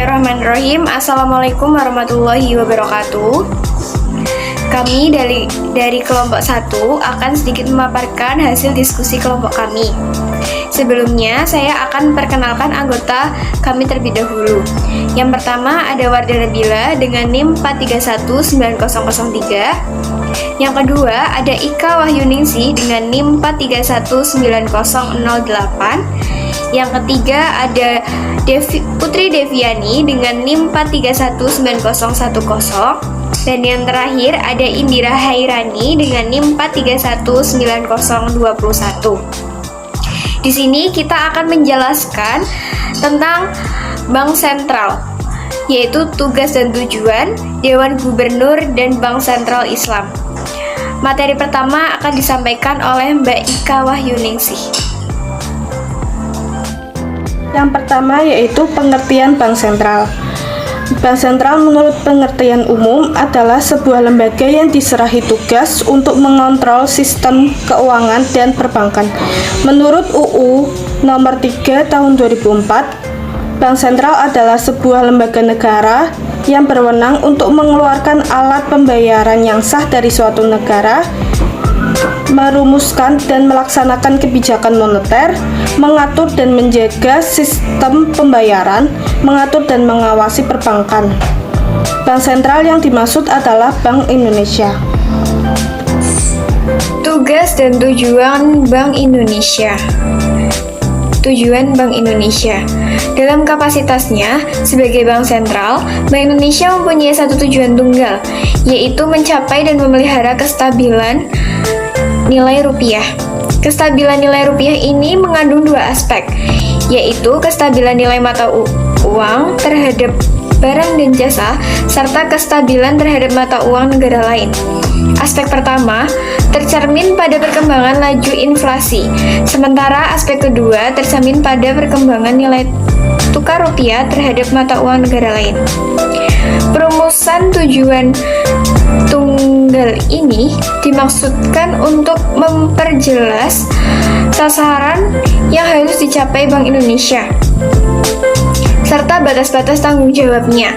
Bismillahirrahmanirrahim. Assalamualaikum warahmatullahi wabarakatuh. Kami dari kelompok 1 akan sedikit memaparkan hasil diskusi kelompok kami. Sebelumnya, saya akan perkenalkan anggota kami terlebih dahulu. Yang pertama ada Wardah Nabila dengan NIM 4319003. Yang kedua ada Ika Wahyuningsi dengan NIM 4319008. Yang ketiga ada Putri Deviani dengan NIM 4319010. Dan yang terakhir ada Indira Hairani dengan NIM 4319021. Di sini kita akan menjelaskan tentang Bank Sentral, yaitu tugas dan tujuan Dewan Gubernur dan Bank Sentral Islam. Materi pertama akan disampaikan oleh Mbak Ika Wahyuningsi. Yang pertama yaitu pengertian Bank Sentral. Bank Sentral menurut pengertian umum adalah sebuah lembaga yang diserahi tugas untuk mengontrol sistem keuangan dan perbankan. Menurut UU Nomor 3 Tahun 2004, Bank Sentral adalah sebuah lembaga negara yang berwenang untuk mengeluarkan alat pembayaran yang sah dari suatu negara, merumuskan dan melaksanakan kebijakan moneter, mengatur dan menjaga sistem pembayaran, mengatur dan mengawasi perbankan. Bank sentral yang dimaksud adalah Bank Indonesia. Tugas dan tujuan Bank Indonesia. Tujuan Bank Indonesia. Dalam kapasitasnya sebagai bank sentral, Bank Indonesia mempunyai satu tujuan tunggal, yaitu mencapai dan memelihara kestabilan nilai rupiah. Kestabilan nilai rupiah ini mengandung dua aspek, yaitu kestabilan nilai mata uang terhadap barang dan jasa, serta kestabilan terhadap mata uang negara lain. Aspek pertama tercermin pada perkembangan laju inflasi, sementara aspek kedua tercermin pada perkembangan nilai tukar rupiah terhadap mata uang negara lain. Perumusan tujuan tunggal ini dimaksudkan untuk memperjelas sasaran yang harus dicapai Bank Indonesia serta batas-batas tanggung jawabnya.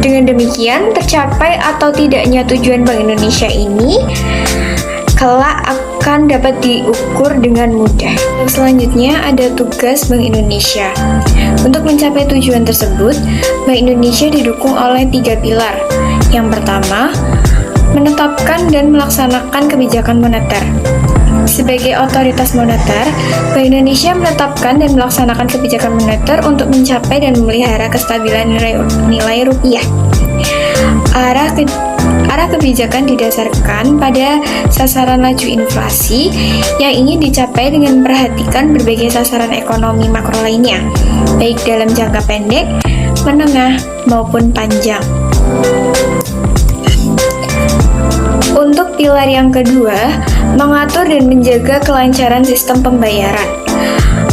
Dengan demikian, tercapai atau tidaknya tujuan Bank Indonesia ini kelak akan dapat diukur dengan mudah. Dan selanjutnya ada tugas Bank Indonesia. Untuk mencapai tujuan tersebut, Bank Indonesia didukung oleh 3 pilar. Yang pertama, menetapkan dan melaksanakan kebijakan moneter. Sebagai otoritas moneter, Bank Indonesia menetapkan dan melaksanakan kebijakan moneter untuk mencapai dan memelihara kestabilan nilai rupiah. Arah kebijakan didasarkan pada sasaran laju inflasi yang ingin dicapai dengan memperhatikan berbagai sasaran ekonomi makro lainnya, baik dalam jangka pendek, menengah, maupun panjang. Untuk pilar yang kedua, mengatur dan menjaga kelancaran sistem pembayaran.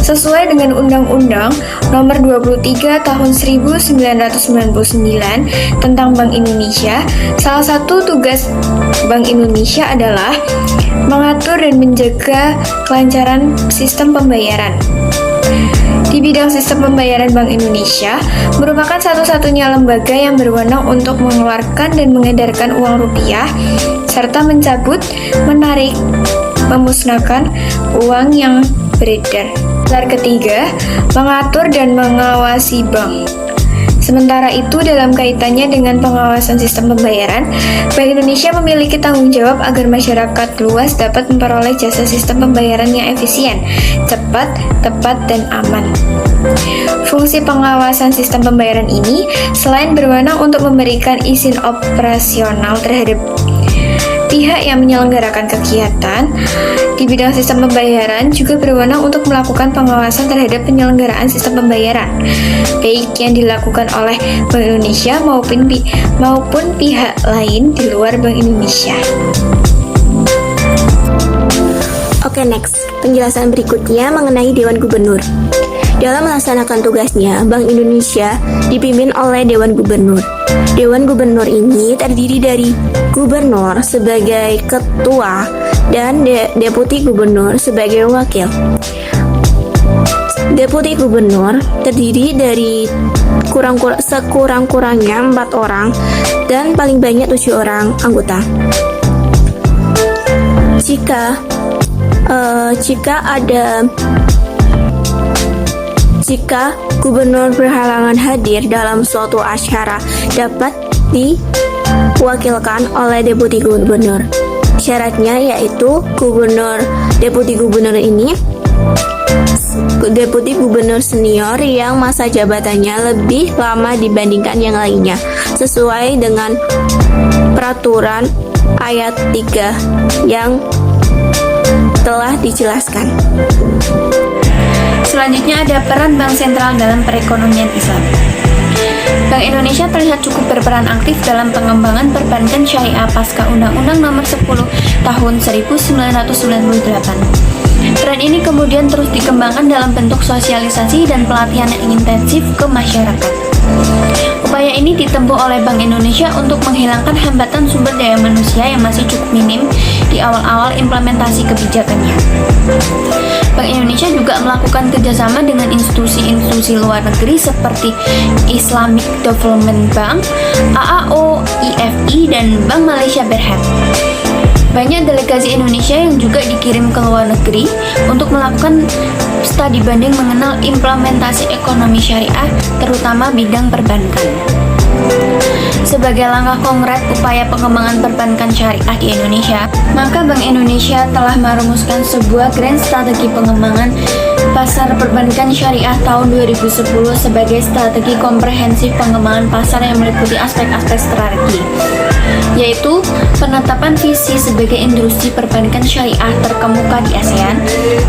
Sesuai dengan Undang-Undang Nomor 23 Tahun 1999 tentang Bank Indonesia, salah satu tugas Bank Indonesia adalah mengatur dan menjaga kelancaran sistem pembayaran. Di bidang sistem pembayaran, Bank Indonesia merupakan satu-satunya lembaga yang berwenang untuk mengeluarkan dan mengedarkan uang rupiah, serta mencabut, menarik, memusnahkan uang yang beredar. Pilar ketiga, mengatur dan mengawasi bank. Sementara itu, dalam kaitannya dengan pengawasan sistem pembayaran, Bank Indonesia memiliki tanggung jawab agar masyarakat luas dapat memperoleh jasa sistem pembayaran yang efisien, cepat, tepat, dan aman. Fungsi pengawasan sistem pembayaran ini selain berwenang untuk memberikan izin operasional terhadap pihak yang menyelenggarakan kegiatan di bidang sistem pembayaran, juga berwenang untuk melakukan pengawasan terhadap penyelenggaraan sistem pembayaran, baik yang dilakukan oleh Bank Indonesia maupun pihak lain di luar Bank Indonesia. Oke, next. Penjelasan berikutnya mengenai Dewan Gubernur. Dalam melaksanakan tugasnya, Bank Indonesia dipimpin oleh Dewan Gubernur. Dewan Gubernur ini terdiri dari Gubernur sebagai ketua dan Deputi Gubernur sebagai wakil. Deputi Gubernur terdiri dari sekurang-kurangnya 4 orang dan paling banyak 7 orang anggota. Jika gubernur berhalangan hadir dalam suatu acara, dapat diwakilkan oleh deputi gubernur. Syaratnya yaitu deputi gubernur senior yang masa jabatannya lebih lama dibandingkan yang lainnya, sesuai dengan peraturan ayat 3 yang telah dijelaskan. Selanjutnya ada peran Bank Sentral dalam perekonomian Islam. Bank Indonesia terlihat cukup berperan aktif dalam pengembangan perbankan syariah pasca Undang-Undang Nomor 10 Tahun 1998. Peran ini kemudian terus dikembangkan dalam bentuk sosialisasi dan pelatihan yang intensif ke masyarakat. Upaya ini ditempuh oleh Bank Indonesia untuk menghilangkan hambatan sumber daya manusia yang masih cukup minim di awal-awal implementasi kebijakannya. Bank Indonesia juga melakukan kerjasama dengan institusi-institusi luar negeri seperti Islamic Development Bank, AAO, IFI, dan Bank Malaysia Berhad. Banyak delegasi Indonesia yang juga dikirim ke luar negeri untuk melakukan studi banding mengenal implementasi ekonomi syariah, terutama bidang perbankan. Sebagai langkah konkret upaya pengembangan perbankan syariah di Indonesia, maka Bank Indonesia telah merumuskan sebuah grand strategi pengembangan pasar perbankan syariah tahun 2010 sebagai strategi komprehensif pengembangan pasar yang meliputi aspek-aspek strategi, yaitu penetapan visi sebagai industri perbankan syariah terkemuka di ASEAN,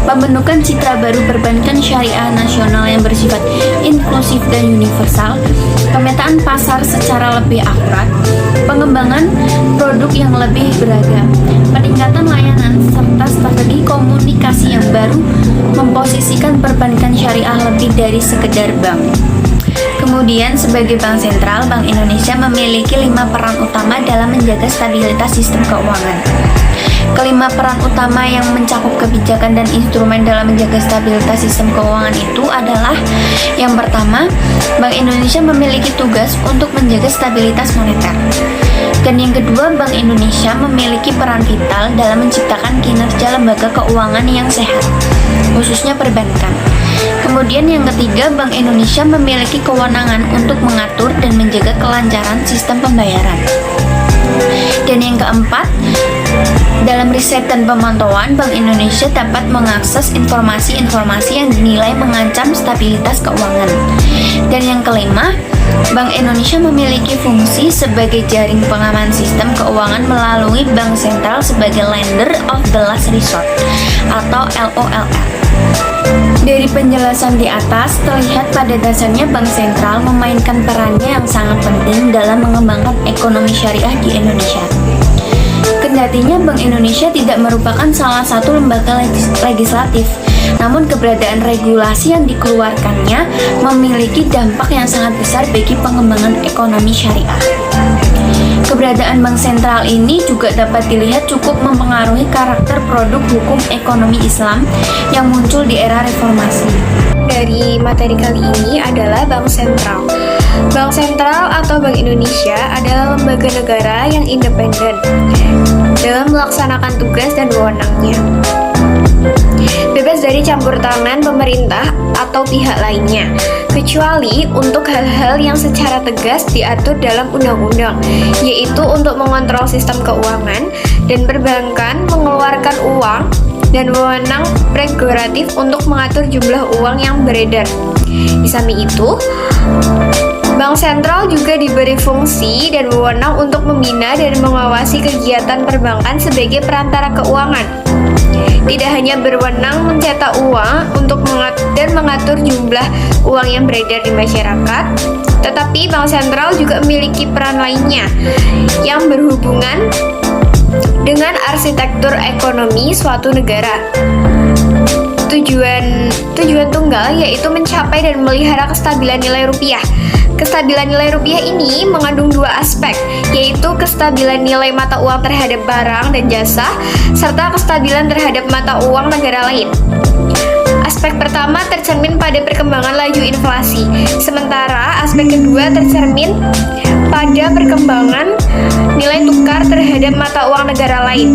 pembentukan citra baru perbankan syariah nasional yang bersifat inklusif dan universal, pemetaan pasar secara lebih akurat, pengembangan produk yang lebih beragam, peningkatan layanan, serta strategi komunikasi yang baru memposisikan perbankan syariah lebih dari sekedar bank. Kemudian, sebagai bank sentral, Bank Indonesia memiliki 5 peran utama dalam menjaga stabilitas sistem keuangan. Kelima peran utama yang mencakup kebijakan dan instrumen dalam menjaga stabilitas sistem keuangan itu adalah: yang pertama, Bank Indonesia memiliki tugas untuk menjaga stabilitas moneter. Dan yang kedua, Bank Indonesia memiliki peran vital dalam menciptakan kinerja lembaga keuangan yang sehat, khususnya perbankan. Kemudian yang ketiga, Bank Indonesia memiliki kewenangan untuk mengatur dan menjaga kelancaran sistem pembayaran. Dan yang keempat, dalam riset dan pemantauan, Bank Indonesia dapat mengakses informasi-informasi yang dinilai mengancam stabilitas keuangan. Dan yang kelima, Bank Indonesia memiliki fungsi sebagai jaring pengaman sistem keuangan melalui Bank Sentral sebagai lender of the last resort atau LOLR. Dari penjelasan di atas, terlihat pada dasarnya Bank Sentral memainkan perannya yang sangat penting dalam mengembangkan ekonomi syariah di Indonesia. Kendatinya Bank Indonesia tidak merupakan salah satu lembaga legislatif, namun keberadaan regulasi yang dikeluarkannya memiliki dampak yang sangat besar bagi pengembangan ekonomi syariah. Keberadaan Bank Sentral ini juga dapat dilihat cukup mempengaruhi karakter produk hukum ekonomi Islam yang muncul di era reformasi. Dari materi kali ini adalah Bank Sentral. Bank Sentral atau Bank Indonesia adalah lembaga negara yang independen dalam melaksanakan tugas dan wewenangnya, bebas dari campur tangan pemerintah atau pihak lainnya, kecuali untuk hal-hal yang secara tegas diatur dalam undang-undang, yaitu untuk mengontrol sistem keuangan dan perbankan, mengeluarkan uang, dan wewenang prerogatif untuk mengatur jumlah uang yang beredar. Di samping itu, Bank Sentral juga diberi fungsi dan wewenang untuk membina dan mengawasi kegiatan perbankan sebagai perantara keuangan. Tidak hanya berwenang mencetak uang untuk mengatur jumlah uang yang beredar di masyarakat, tetapi Bank Sentral juga memiliki peran lainnya yang berhubungan dengan arsitektur ekonomi suatu negara. Tujuan tunggal yaitu mencapai dan memelihara kestabilan nilai rupiah. Kestabilan nilai rupiah ini mengandung dua aspek, yaitu kestabilan nilai mata uang terhadap barang dan jasa, serta kestabilan terhadap mata uang negara lain. Aspek pertama tercermin pada perkembangan laju inflasi, sementara aspek kedua tercermin pada perkembangan nilai tukar terhadap mata uang negara lain.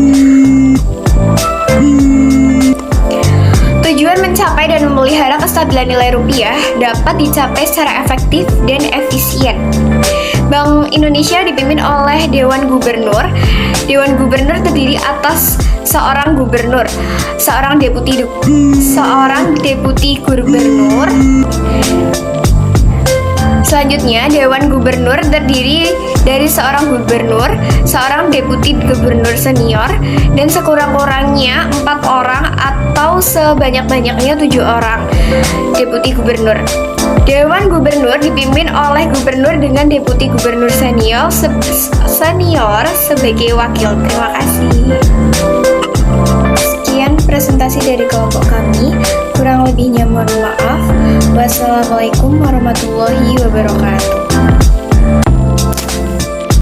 Tujuan mencapai dan memelihara kestabilan nilai rupiah dapat dicapai secara efektif dan efisien. Bank Indonesia dipimpin oleh Dewan Gubernur. Dewan Gubernur terdiri atas seorang gubernur, seorang deputi gubernur. Selanjutnya, Dewan Gubernur terdiri dari seorang gubernur, seorang deputi gubernur senior, dan sekurang-kurangnya 4 orang atau sebanyak-banyaknya 7 orang deputi gubernur. Dewan Gubernur dipimpin oleh gubernur dengan deputi gubernur senior sebagai wakil. Terima kasih. Sekian presentasi dari kelompok kami. Kurang lebihnya mohon maaf. Wassalamualaikum warahmatullahi wabarakatuh.